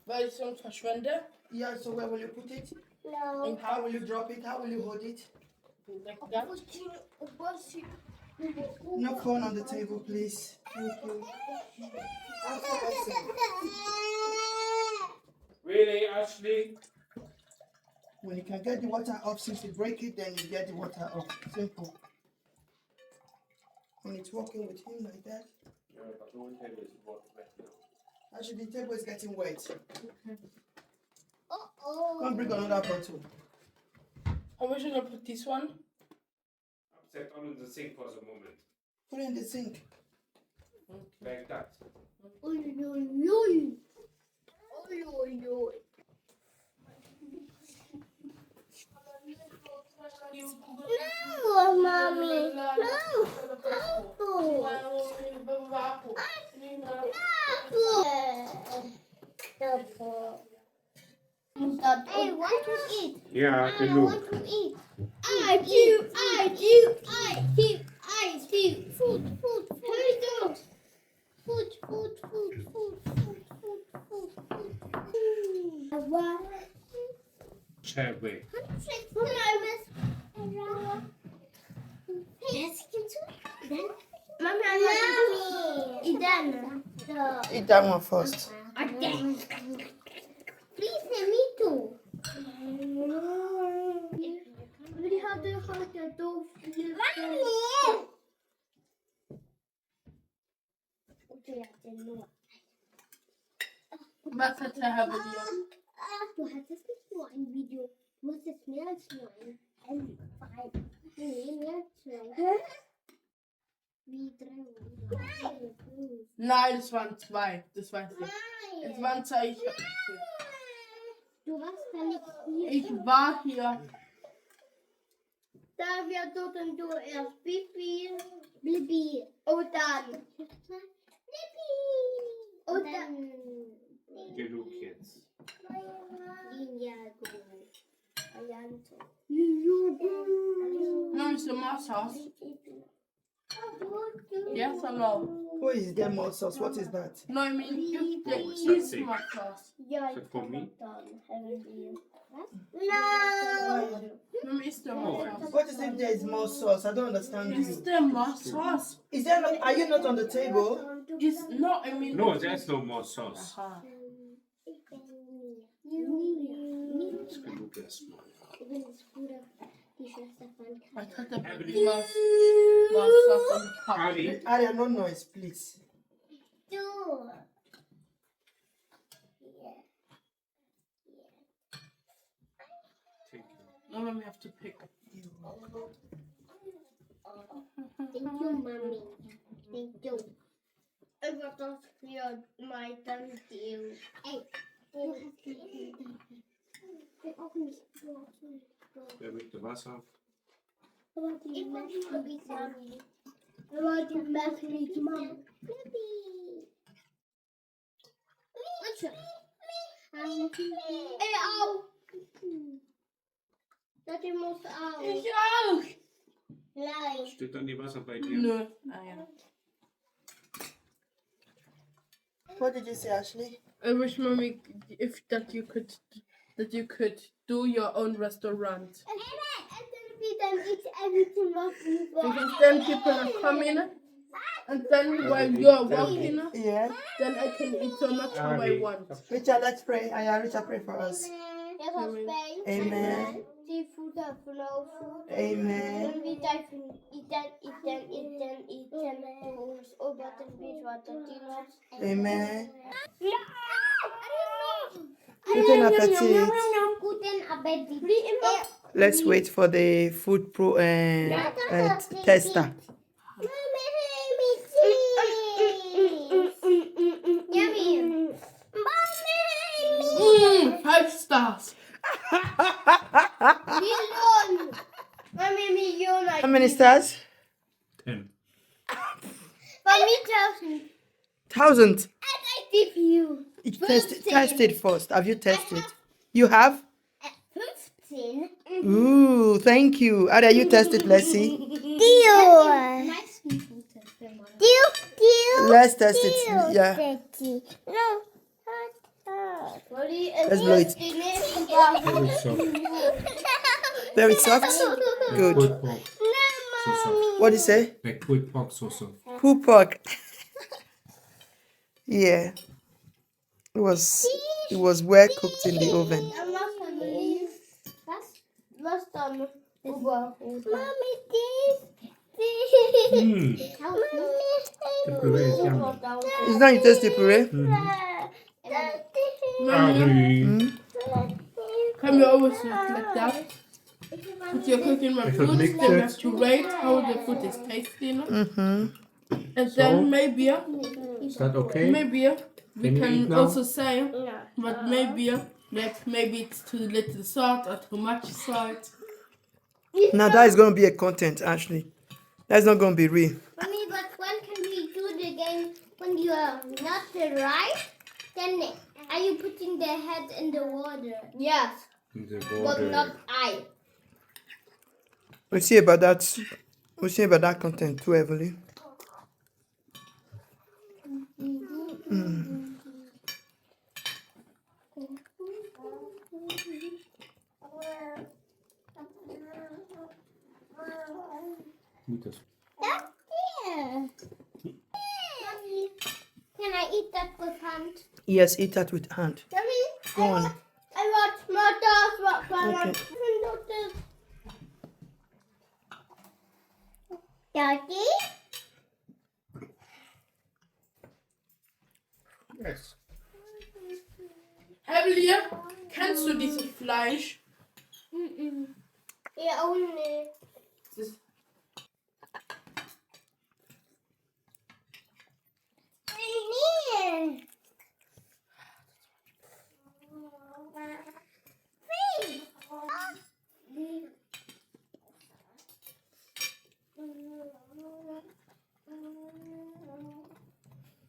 Weil ich sonst verschwende. Yeah, so where will you put it? No. And how will you drop it? How will you hold it? Like that. No phone on the table, please. Thank you. Really, Ashley? When you can get the water off, since you break it, then you get the water off. Simple. When it's working with him like that. Yeah, but the whole table is wet now. Actually, the table is getting wet. Uh-oh. Come bring another bottle. How much should I put this one? Set on in the sink for the moment. Put it in the sink. Like that. Oi, oi, oi. Oi, oi, oi. No, mommy. No. I want to eat. Yeah, I want to eat. I do. Food. Cherry. Eat that one first. Please, me too. Was hat er haben wir? Du hattest nicht nur ein Video, du hattest mehr als nur ein Fall. Nee, mehr als zwei. Wie 3 oder Nein, es waren 2. Das weiß ich. Nein. Es waren 2. Du warst da nicht hier. Ich war hier. Da wir dort und du erst Bibi. Und dann. Bibi. Und dann. Genug jetzt. No, it's the more sauce. Yes or no? Who is there more sauce? What is that? No, I mean, if there is more sauce. Ja, Is it for me? No. No, it's the more sauce. What is if there is more sauce? I don't understand It's you. the more sauce. Is there not? Are you not on the table? It's not, I mean. No, there's no more sauce. Aha. It's genug erstmal. I thought the baby was sauce on top. Ali, Aria, no noise, please. take it. No, then we have to pick. Thank you, mommy. Thank you. Ik was dat voor mij dank you. Hey, ik ook niet. Wer möchte Wasser? Ik wil die mommy. Ik wil die mes niet, mam. Hey, au. Dat je moest au. Ich auch! Nein. Steht dann die Wasser bei dir? Nö. Ah, ja. What did you say, Ashley? I wish, mommy, if that you could do your own restaurant. And then we then eat everything what we want. Because then people are coming, and then while you're walking, Yeah. then I can eat so much how I want. Richard, let's pray. Aya, Richard, pray for us. Yes, I'll pay. Amen. See food and flow food. Amen. When we die from eat fools over the beach water dinners. Amen. Ja! Guten Appetit. Guten Appetit. Let's wait for the food tester. Yummy. 5 stars. Million. Mommy, million. How many stars? 10. Mommy, 1,000. 1,000. And I give you Test it first. Have you tested? You have? 15. Ooh, thank you. Aria, you tested. Let's see. Deal. Let's test it. Yeah. No. Let's blow it. Very soft. Very soft. Good. Pulled pork. So soft. What do you say? Like pulled pork, so soft. Pulled pork. Yeah. It was well cooked in the oven. Mommy, this. Mmm. The puree is yummy. It's not you tasty puree? Mommy, Mm. can you always do it like that? If you're cooking my If food, it then makes you have sense. to rate how the food is tasting. Mm-hmm. And So? then maybe Is that okay? we Can you eat can now? also say but maybe it's too little salt or too much salt. Now that is going to be a content, Ashley. That's not going to be real. Mommy, but when can we do the game when you are not right? Then are you putting the head in the water? Yes, In the but water. not I. We'll see about that. We'll see about that content too heavily. Niet als- Yeah. Mommy, can I eat that with hand? Yes, eat that with hand. Mommy, Go on. I want more dolls. Okay. Daddy? Yes. Heavily, kennst du dieses Fleisch? Ja, ohne. Das Nee.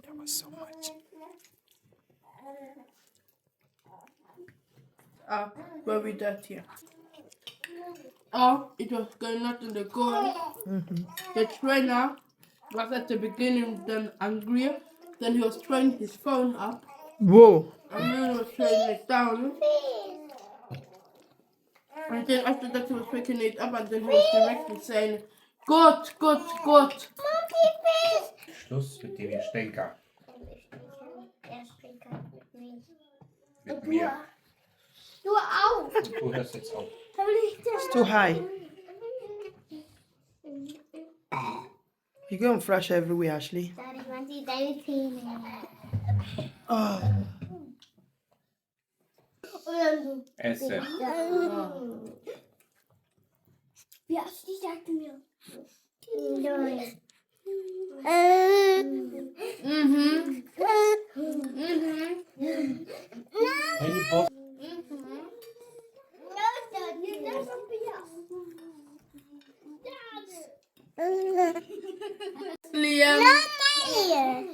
That was so much. very dirty. Oh, it was going out in the goal. The trainer was at the beginning then angry. Then he was throwing his phone up Whoa. and then he was throwing it down. And then after that he was picking it up and then he was directly saying, Gott, Gott, Gott. Schluss mit dem Stinker. Du Mit mir. auch. Du hörst jetzt auf. It's too high. You're going fresh everywhere, Ashley. Daddy, man sieht deine Zähne. Oh. Oder du. Essen. Ja, die sagte mir. Eine Post. Liam. Here.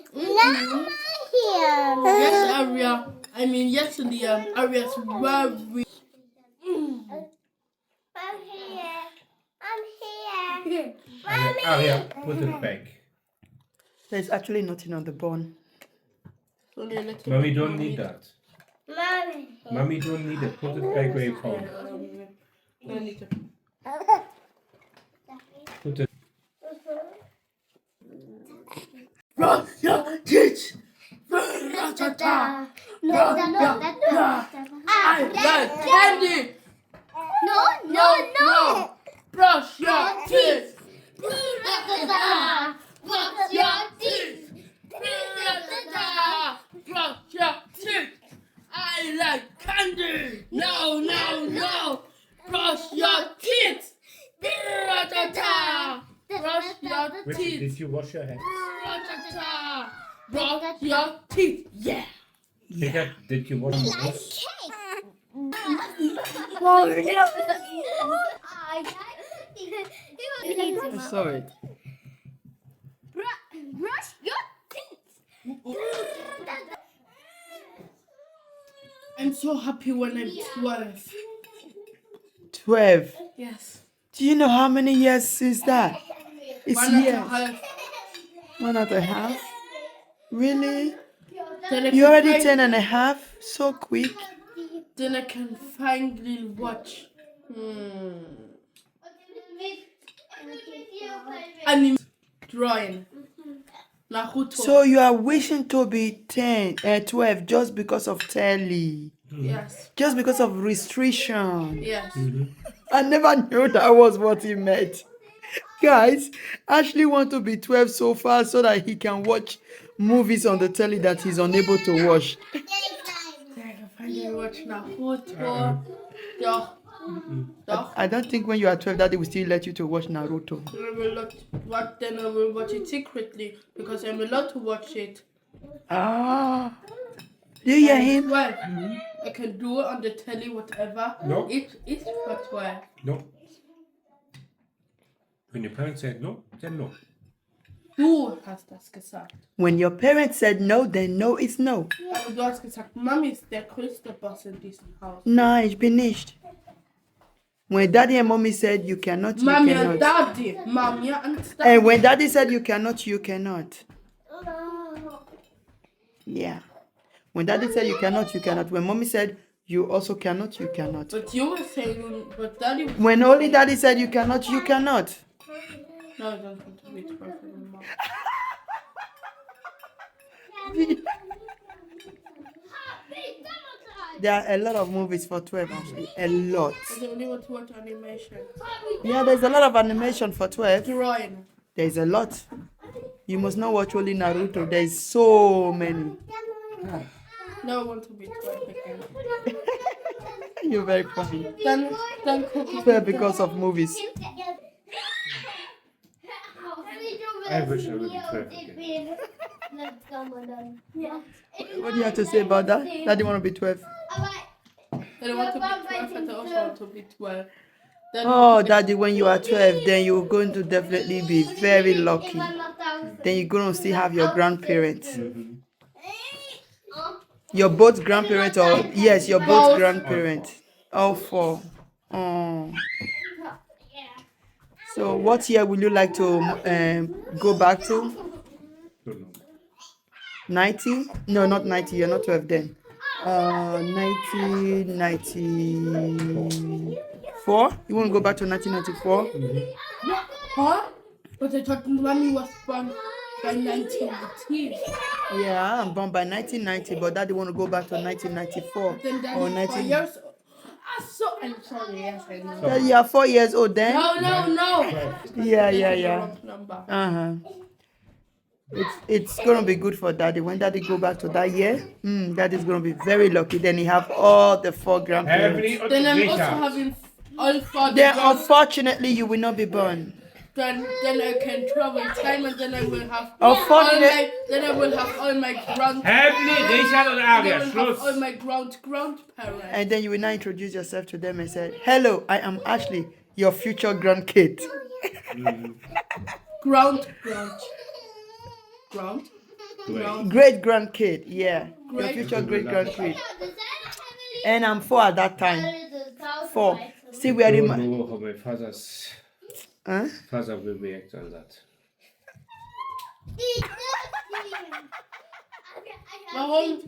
Yes, Aria. I mean, yes, Liam. Aria's very. I'm here. I'm here. Aria, put it back. There's actually nothing on the bone. Only a little Mommy bit don't more need meat. that. Mommy. Mommy don't need it. Put it back where you found it. I need to. Put it. Brush your teeth. Ra-ta-ta. I like candy. No. Brush your teeth. Ra-ta-ta. Brush your teeth. Ra-ta-ta. Brush your teeth. I like candy. No. Brush your teeth. Ra-ta-ta. Brush your Richie, teeth. did you wash your hands? Ra-ta-ta. Brush your teeth. Yeah. Digga, did you wash your hands? I'm sorry. Brush your teeth. I'm so happy when I'm 12. 12. Yes. Do you know how many years is that? It's One and a years. half. 1.5. Really? Then I You can already find- 10 and a half? So quick. Then I can finally watch anime drawing. Naruto. So you are wishing to be 10 and 12 just because of telly. Yes. Just because of restriction. Yes. I never knew that was what he meant. Guys, Ashley want to be 12 so far so that he can watch movies on the telly that he's unable to watch. Then I can finally watch Naruto. Doch. I don't think when you are 12 daddy will still let you to watch Naruto. Then I will watch it secretly because I'm allowed to watch it. Ah. Do you hear him? Well, I can do it on the telly, whatever. No. It's for 12. No. When your parents said no, then no. Du hast das gesagt. When your parents said no, then no is no. Aber du hast gesagt, Mami ist der größte Boss in diesem Haus. Nein, ich bin nicht. When daddy and mommy said you cannot, you Mami cannot. and Daddy. Mami and Daddy. And when daddy said you cannot, you cannot. Yeah. When daddy said you cannot, you cannot. When mommy said you also cannot, you cannot. But you were saying, but Daddy was When only daddy said you cannot, you cannot. No, I don't want to be 12 anymore. There are a lot of movies for 12 actually. A lot. I only want to watch animation. Yeah, there's a lot of animation for 12. Drawing. There's a lot. You must not watch only Naruto. There's so many. No, I want to be 12 again. You're very funny. Then cooking. 12 because of movies. I wish I would be 12 again. What do you have to say about that? Daddy want to be 12. Then I want to be 12 and I also want to be 12. Then Oh, daddy, when you are 12, then you're going to definitely be very lucky. Then you're going to still have your grandparents. Your both grandparents or yes, your both grandparents. All four. Oh. So what year will you like to go back to? Don't know. 90? No, not 90. You're not 12 then. 1994? You want to go back to 1994? Huh? But I thought Mommy was born by 1918. Yeah, I'm born by 1990, but daddy want to go back to 1994 Then Daddy or is 4 19. years old. I'm sorry, yes, I know. Daddy, you are 4 years old then? No. Yeah. This is the wrong number. It's gonna be good for daddy. When daddy go back to that year, daddy's gonna be very lucky. Then he have all the four grandparents. Then I'm also having all 4 Then grand- unfortunately you will not be born. Then I can travel time and then I will have Unfortunately, then I will have all my grand Heavenly, Richard und Aria, then I will have all Schluss. my grandparents. and then you will now introduce yourself to them and say, "Hello, I am Ashley, your future grandkid." Ground. Great grandkid, yeah. Your Great. future great grandkid. And I'm 4 at that time. 4. See where I in don't my know how my father will react on that. Warum?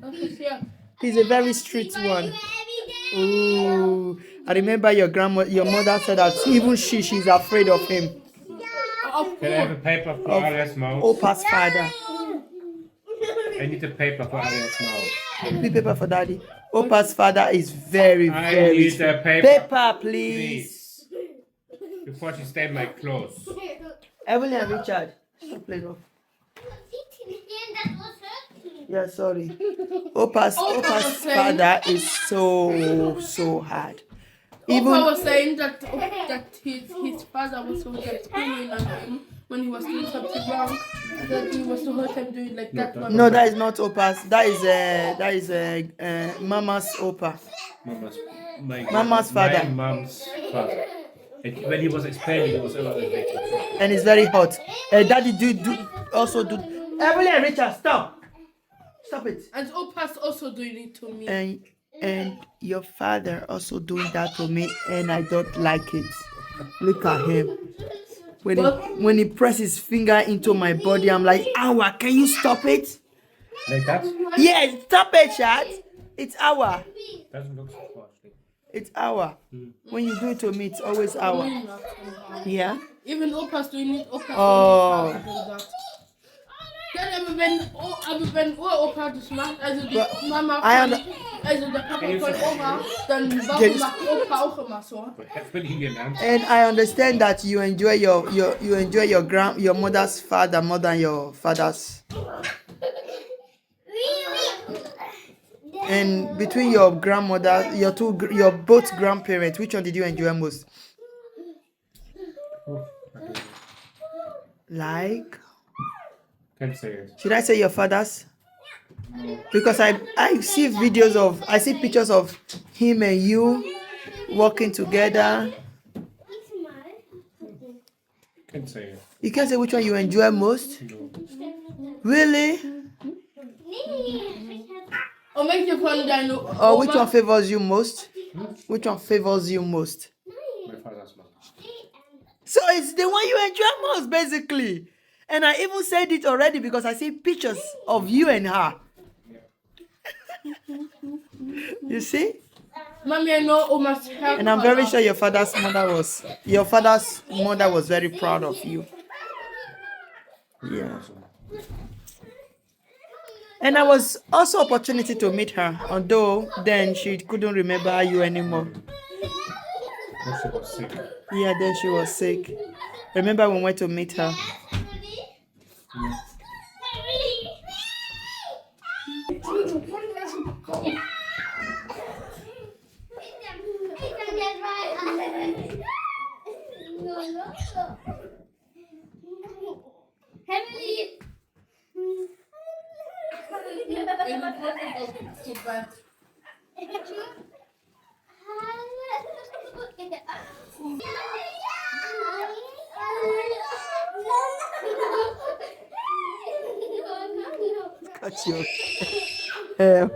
Das ist ja. He's a very strict one. Ooh. I remember your mother said that even she's afraid of him. Can I have a paper for Aria's mouth? Opa's father. I need a paper for Aria's mouth. Please paper for daddy. Opa's father is very, I very need strict. a paper, Paper, please. before she stained my clothes. Evelyn and Richard. Stop playing off. Yeah, sorry. Opa's father is so hard. Opa was saying that his father was so screaming at him when he was doing something wrong. That he was the whole time doing like that. No, that is not Opa's. That is Mama's Opa. Mama's father. My mom's father. When he was explaining, it was elevated. And it's very hot. Daddy also do. Evelyn and Richard, stop it. And Opa's also doing it to me. And your father also doing that to me, and I don't like it. Look at him. when he presses his finger into my body, I'm like, Awa, can you stop it? Like that? Yeah, stop it, chat. It's Awa. Doesn't look so fast. It's Awa. When you do it to me, it's always Awa. Yeah. Even Opas doing it, Opas Oh. doing that. Dann wenn Opa das macht, also die Mama von, also der Papa von Oma, dann warum macht Opa auch immer so? And I understand that you enjoy your mother's father more than your father's. And between your grandmother, your both grandparents, which one did you enjoy most? Like? Can't say it. Should I say your father's? Because I see pictures of him and you working together. Can't say it. You can't say which one you enjoy most? No. Really? Or make you fun deine Or which one favors you most? Which one favors you most? My father's mom. So it's the one you enjoy most, basically. And I even said it already because I see pictures of you and her. You see? Mommy, I know Oma's hair. And I'm very sure your father's mother was very proud of you. Yeah. And I was also opportunity to meet her, although then she couldn't remember you anymore. When she was sick. Yeah, then she was sick. Remember when we went to meet her? Cut your hair.